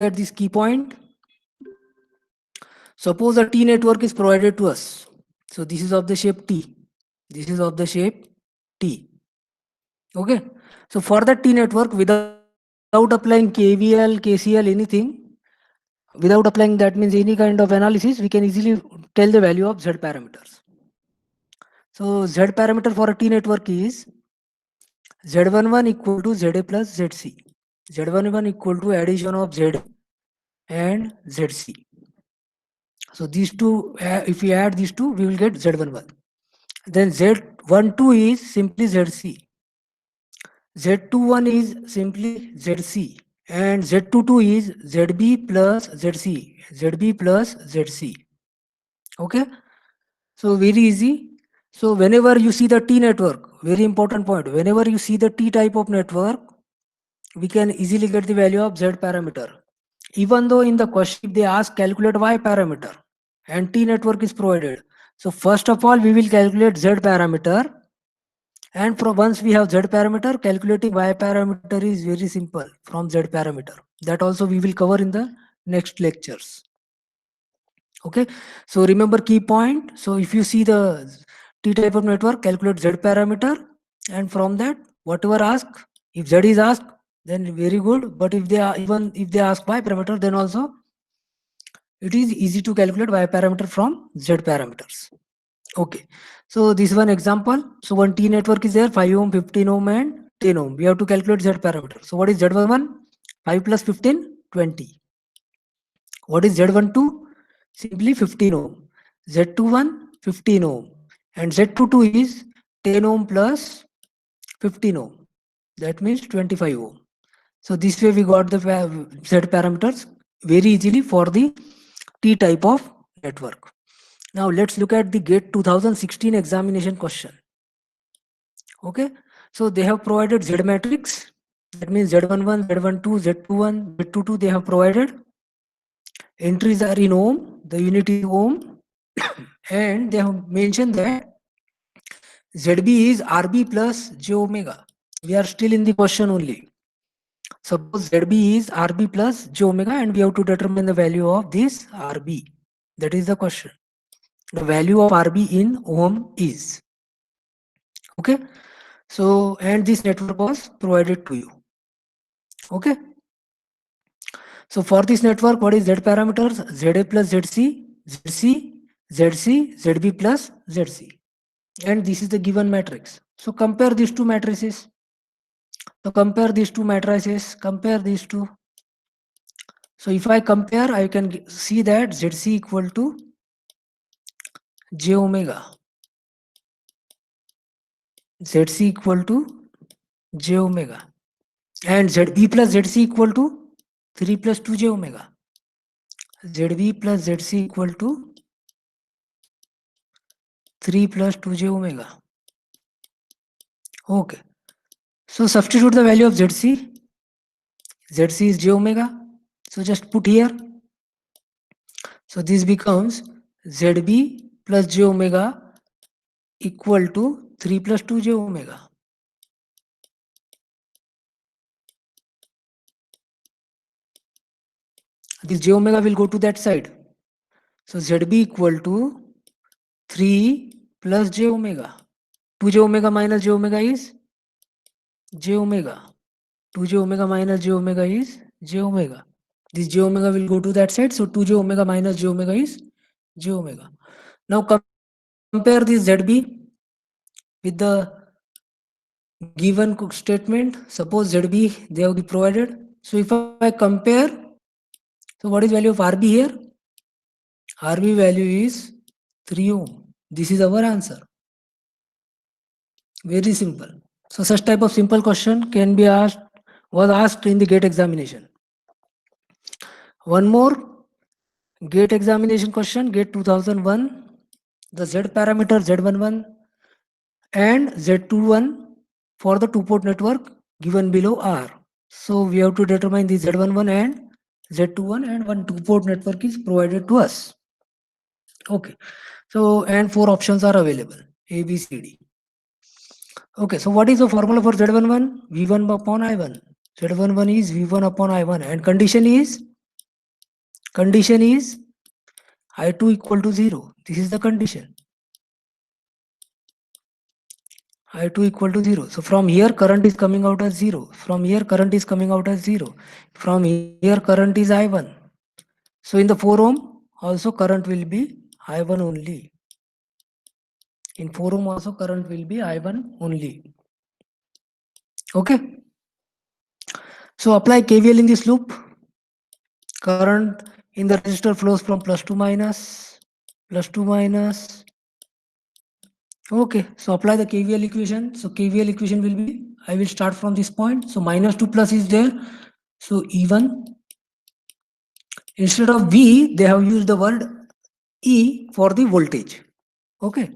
at this key point. Suppose a T network is provided to us. So this is of the shape T. This is of the shape T. Okay. So for the T network, without applying KVL, KCL, anything, without applying that means any kind of analysis, we can easily tell the value of Z parameters. So Z parameter for a T network is Z11 equal to ZA plus ZC. Z11 equal to addition of Z and ZC. So these two, if we add these two, we will get Z11. Then Z12 is simply ZC. Z21 is simply ZC. And Z22 is ZB plus ZC. ZB plus ZC. Okay. So very easy. So whenever you see the T network, very important point, whenever you see the T type of network, we can easily get the value of Z parameter. Even though in the question they ask calculate Y parameter and T network is provided. So first of all, we will calculate Z parameter. And from once we have Z parameter, calculating Y parameter is very simple from Z parameter. That also we will cover in the next lectures. Okay. So remember key point. So if you see the T type of network, calculate Z parameter. And from that, whatever ask, if Z is asked, then very good. But if they are, even if they ask Y parameter, then also it is easy to calculate Y parameter from Z parameters. Okay. So this is one example. So one T network is there, 5 ohm, 15 ohm and 10 ohm. We have to calculate Z parameter. So what is Z11? 5 plus 15, 20. What is Z12? Simply 15 ohm. Z21, 15 ohm. And Z22 is 10 ohm plus 15 ohm. That means 25 ohm. So this way we got the Z parameters very easily for the T type of network. Now let's look at the GATE 2016 examination question. Okay. So they have provided Z matrix. That means Z11, Z12, Z21, Z22 they have provided. Entries are in ohm. The unit is ohm. And they have mentioned that ZB is RB plus J omega. We are still in the question only. Suppose ZB is RB plus J omega and we have to determine the value of this RB. That is the question. The value of RB in ohm is. Okay. So, and this network was provided to you. Okay. So for this network, what is Z parameters? ZA plus ZC, ZC, ZC, ZB plus ZC. And this is the given matrix. So compare these two matrices. So compare these two matrices, compare these two. So if I compare, I can see that ZC equal to J omega. ZC equal to J omega. And ZB plus ZC equal to 3 plus 2 J omega. ZB plus ZC equal to 3 plus 2 J omega. Okay. So substitute the value of ZC. ZC is J omega. So just put here. So this becomes ZB plus J omega equal to 3 plus 2 J omega. This J omega will go to that side. So ZB equal to 3 plus J omega. 2 J omega minus J omega is J omega. 2 J omega minus J omega is J omega. This J omega will go to that side. So 2 J omega minus J omega is J omega. Now compare this ZB with the given statement. Suppose ZB they have provided. So if I compare, so what is value of RB here? RB value is 3 ohm. This is our answer. Very simple. So such type of simple question can be asked, was asked in the GATE examination. One more GATE examination question, GATE 2001. The Z parameter Z11 and Z21 for the two-port network given below are. So we have to determine the Z11 and Z21 and one two-port network is provided to us. Okay. So, and 4 options are available, A, B, C, D. Okay. So what is the formula for Z11? V1 upon I1. Z11 is V1 upon I1 and condition is Condition is I2 equal to 0. This is the condition. I2 equal to 0. So from here current is coming out as 0. From here current is coming out as 0. From here current is I1. So in the 4 ohm also current will be I1 only. In 4 ohm also current will be I1 only. Okay. So apply KVL in this loop. Current in the resistor flows from plus to minus. Okay, so apply the KVL equation. So KVL equation will be, I will start from this point. So minus to plus is there. So E1, instead of V, they have used the word E for the voltage. Okay,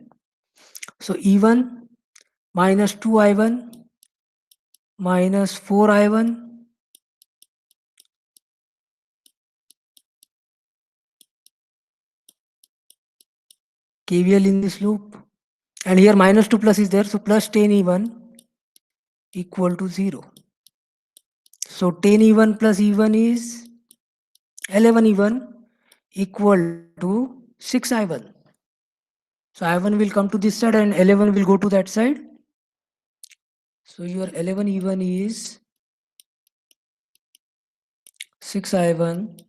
so E1 minus 2I1 minus 4I1 KVL in this loop. And here minus 2 plus is there. So plus 10E1 equal to 0. So 10E1 plus E1 is 11E1 equal to 6I1. So I1 will come to this side and 11 will go to that side. So your 11E1 is 6I1.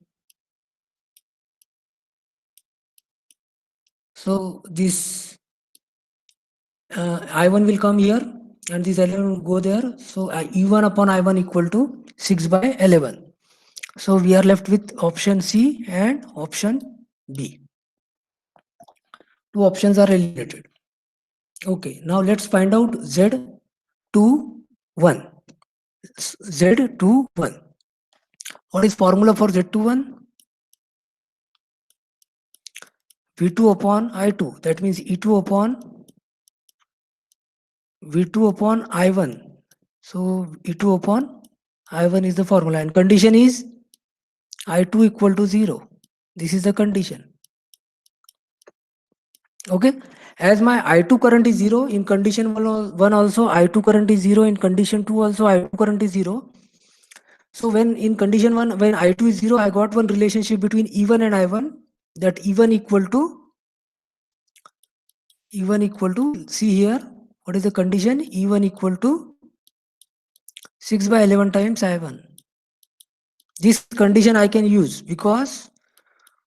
So this I1 will come here and this 11 will go there. So E1 upon I1 equal to 6 by 11. So we are left with option C and option B. Two options are eliminated. Okay, now let's find out Z21. Z21. What is formula for Z21? V2 upon I2. That means E2 upon V2 upon I1. So E2 upon I1 is the formula and condition is I2 equal to 0. This is the condition. Okay. As my I2 current is 0 in condition 1 also I2 current is 0, in condition 2 also I2 current is 0. So when in condition 1 when I2 is 0, I got one relationship between E1 and I1, that E1 equal to see here what is the condition, E1 equal to 6 by 11 times I1. This condition I can use because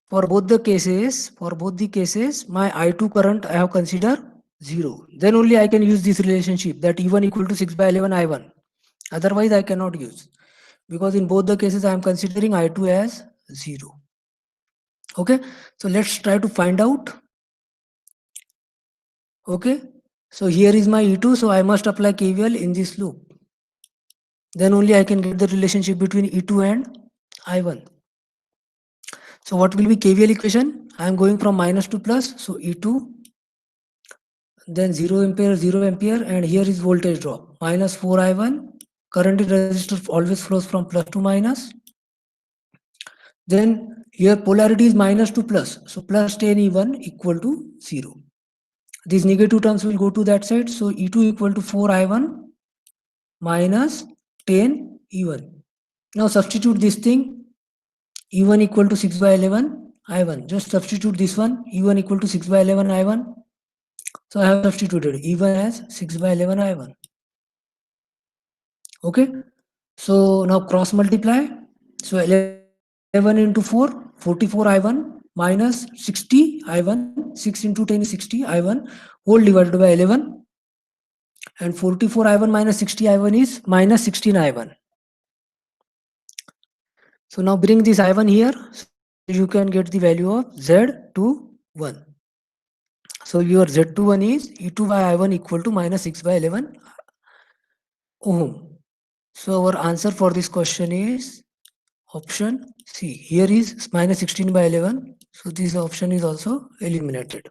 for both the cases my I2 current I have considered 0. Then only I can use this relationship that E1 equal to 6 by 11 I1. Otherwise I cannot use, because in both the cases I am considering I2 as 0. Okay, so let's try to find out. Okay, so here is my E2, so I must apply KVL in this loop. Then only I can get the relationship between E2 and I1. So what will be KVL equation? I am going from minus to plus, so E2, then 0 ampere, and here is voltage drop, minus 4I1. Current in resistor always flows from plus to minus. Then here polarity is minus to plus, so plus 10E1 equal to 0. These negative terms will go to that side, so E2 equal to 4I1 minus 10E1. Now substitute this thing, E1 equal to 6 by 11 I1. Just substitute this one, E1 equal to 6 by 11 I1. So I have substituted E1 as 6 by 11 I1. Okay, so now cross multiply. So 11 into 4, 44 I1 minus 60 I1. 6 into 10 is 60 I1 whole divided by 11. And 44 I1 minus 60 I1 is minus 16 I1. So now bring this I1 here. So you can get the value of Z21. So your Z21 is E2 by I1 equal to minus 6 by 11 ohm. So our answer for this question is option C. Here is minus 16 by 11. So this option is also eliminated.